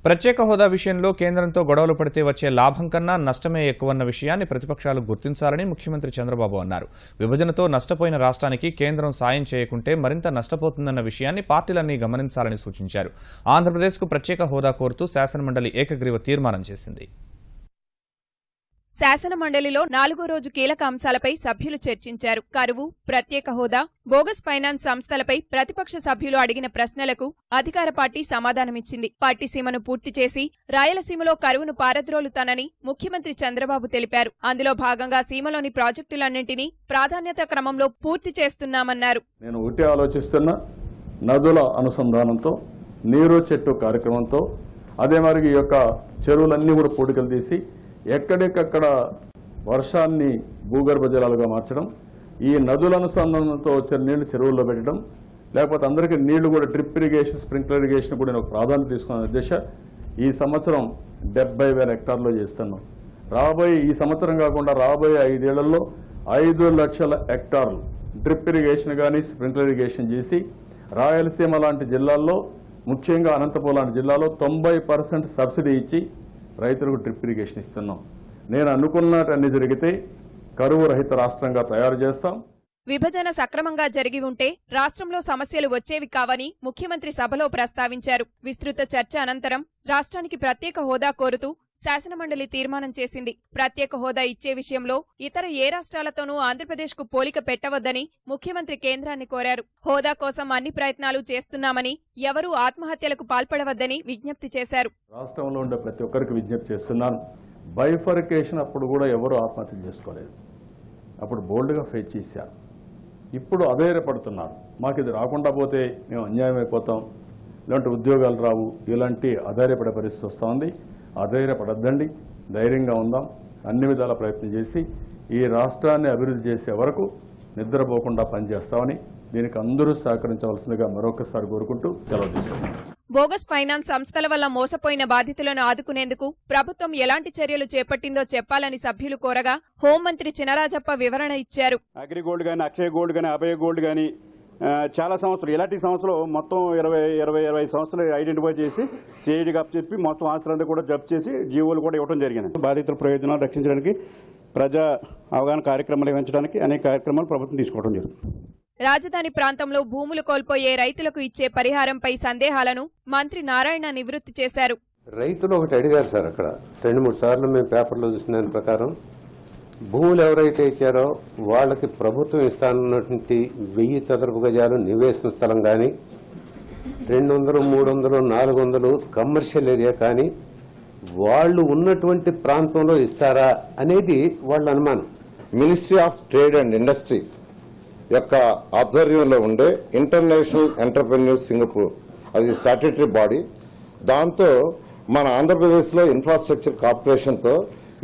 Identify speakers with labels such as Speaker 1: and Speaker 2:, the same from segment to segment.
Speaker 1: ప్రత్యేక హోదా విషయంలో కేంద్రంతో గొడవలు పడితే వచ్చే లాభం కన్నా నష్టమే ఎక్కువన్న విషయాన్ని ప్రతిపక్షాలు గుర్తించాలని ముఖ్యమంత్రి చంద్రబాబు అన్నారు. విభజనతో నష్టపోయిన రాష్ట్రానికి కేంద్రం సాయం చేయకుంటే మరింత నష్టపోతుందన్న విషయాన్ని పార్టీలన్నీ గమనించాలని సూచించారు. ఆంధ్రప్రదేశ్కు ప్రత్యేక హోదా కోరుతూ శాసనమండలి ఏకగ్రీవ తీర్మానం చేసింది.
Speaker 2: శాసనమండలిలో 4వ రోజు కీలక అంశాలపై సభ్యులు చర్చించారు. కరువు, ప్రత్యేక హోదా, బోగస్ ఫైనాన్స్ సంస్థలపై ప్రతిపక్ష సభ్యులు అడిగిన ప్రశ్నలకు అధికార పార్టీ సమాధానమిచ్చింది. పట్టిసీమను పూర్తి చేసి రాయలసీమలో కరువును పారద్రోలుతానని ముఖ్యమంత్రి చంద్రబాబు తెలిపారు. అందులో భాగంగా సీమలోని ప్రాజెక్టులన్నింటినీ ప్రాధాన్యత క్రమంలో పూర్తి చేస్తున్నామన్నారు.
Speaker 3: నేను ఒకటి ఆలోచిస్తున్న నదుల అనుసంధానంతో, నీరు చెట్టు కార్యక్రమంతో, అదే మరి ఈ యొక్క చెరువులన్నీ కూడా పూడికలు తీసి ఎక్కడికక్కడ వర్షాన్ని భూగర్భ జలాలుగా మార్చడం, ఈ నదుల అనుసంధానంతో వచ్చే నీళ్లు చెరువుల్లో పెట్టడం, లేకపోతే అందరికీ నీళ్లు కూడా డ్రిప్ ఇరిగేషన్, స్ప్రింక్లర్ ఇరిగేషన్ కూడా నేను ఒక ప్రాధాన్యత తీసుకున్న దిశ ఈ సంవత్సరం 70,000 హెక్టార్లో చేస్తున్నాం. ఈ సంవత్సరం కాకుండా రాబోయే 5 ఏళ్లలో 5 లక్షల హెక్టార్లు డ్రిప్ ఇరిగేషన్ కానీ స్ప్రింక్లర్ ఇరిగేషన్ చేసి రాయలసీమ లాంటి జిల్లాల్లో, ముఖ్యంగా అనంతపురం లాంటి జిల్లాలో 90% సబ్సిడీ ఇచ్చి రైతులకు డ్రిప్ ఇరిగేషన్ ఇస్తున్నాం. నేను అనుకున్నట్టు అన్ని జరిగితే కరువు రహిత రాష్ట్రంగా తయారు చేస్తాం.
Speaker 2: విభజన సక్రమంగా జరిగి ఉంటే రాష్ట్రంలో సమస్యలు వచ్చేవి కావని ముఖ్యమంత్రి సభలో ప్రస్తావించారు. విస్తృత చర్చ అనంతరం రాష్ట్రానికి ప్రత్యేక హోదా కోరుతూ శాసనమండలి తీర్మానం చేసింది. ప్రత్యేక హోదా ఇచ్చే విషయంలో ఇతర ఏ రాష్ట్రాలతోనూ ఆంధ్రప్రదేశ్కు పోలిక పెట్టవద్దని ముఖ్యమంత్రి కేంద్రాన్ని కోరారు. హోదా కోసం అన్ని ప్రయత్నాలు చేస్తున్నామని, ఎవరూ ఆత్మహత్యలకు పాల్పడవద్దని విజ్ఞప్తి చేశారు.
Speaker 3: రాష్ట్రంలో ఉండే ప్రతి ఒక్కరికి విజ్ఞప్తి చేస్తున్నాను. బైఫర్కేషన్ అప్పుడు కూడా ఎవరు ఆత్మహత్య చేసుకోలేదు. అప్పుడు బోల్డ్గా ఫేస్ చేశారు. ఇప్పుడు అధైర్యపడుతున్నారు. మాకు ఇది రాకుండా పోతే మేము అన్యాయం అయిపోతాం, ఇలాంటి ఉద్యోగాలు రావు, ఇలాంటి అధైర్యపడే పరిస్థితి వస్తూ ఉంది. అధైర్యపడద్దండి, ధైర్యంగా ఉందాం. అన్ని విధాల ప్రయత్నం చేసి ఈ రాష్ట్రాన్ని అభివృద్ధి చేసే వరకు నిద్రపోకుండా పనిచేస్తామని, దీనికి అందరూ సహకరించవలసిందిగా మరొకసారి కోరుకుంటూ సెలవు తీసుకుంటాం.
Speaker 2: బోగస్ ఫైనాన్స్ సంస్థల వల్ల మోసపోయిన బాధితులను ఆదుకునేందుకు ప్రభుత్వం ఎలాంటి చర్యలు చేపట్టిందో చెప్పాలని సభ్యులు కోరగా హోంమంత్రి చినరాజప్ప వివరణ ఇచ్చారు.
Speaker 4: అగ్రిగోల్డ్ గానీ, అక్షయ గోల్డ్ గానీ, అభయ గోల్డ్ గానీ చాలా సంవత్సరాలు, ఇలాంటి సంవత్సరాలు మొత్తం 20 సంవత్సరాలు ఐడెంటిఫై చేసి సిఐడికి అప్పచెప్పి మొత్తం ఆస్తులంతా కూడా జప్తు చేసి జీవోలు కూడా ఇవ్వడం జరిగింది. బాధితుల ప్రయోజనాలు రక్షించడానికి, ప్రజా అవగాహన కార్యక్రమాలు నిర్వహించడానికి అనేక కార్యక్రమాలు ప్రభుత్వం తీసుకోవడం జరుగుతుంది.
Speaker 2: రాజధాని ప్రాంతంలో భూములు కోల్పోయే రైతులకు ఇచ్చే పరిహారంపై సందేహాలను మంత్రి నారాయణ నివృత్తి చేశారు.
Speaker 5: రైతులు ఒకటి అడిగారు సార్, అక్కడ 2-3 సార్లు మేము పేపర్లో చూసిన దాని ప్రకారం భూములు ఎవరైతే ఇచ్చారో వాళ్ళకి ప్రభుత్వం ఇస్తానన్నటువంటి 1000 చదరపు గజాలు నివేశన స్థలం కానీ, 200, 300, 400 కమర్షియల్ ఏరియా కానీ వాళ్ళు ఉన్నటువంటి ప్రాంతంలో ఇస్తారా అనేది వాళ్ళ అనుమానం.
Speaker 6: Ministry of trade and industry యొక్క ఆధ్వర్యంలో ఉండే ఇంటర్నేషనల్ ఎంటర్ప్రెన్యూర్ సింగపూర్, అది స్టాట్యూటరీ బాడీ, దాంతో మన ఆంధ్రప్రదేశ్లో ఇన్ఫ్రాస్ట్రక్చర్ కార్పొరేషన్తో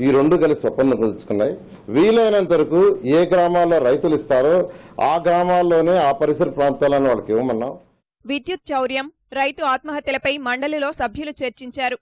Speaker 6: ఈ 2 కలిసి ఒప్పందం కుదుర్చుకున్నాయి. వీలైనంత వరకు ఏ గ్రామాల్లో రైతులు ఇస్తారో ఆ గ్రామాల్లోనే ఆ పరిసర ప్రాంతాలను వాళ్ళకి ఇవ్వమన్నాం.
Speaker 2: విద్యుత్ చౌర్యం, రైతు ఆత్మహత్యలపై మండలిలో సభ్యులు చర్చించారు.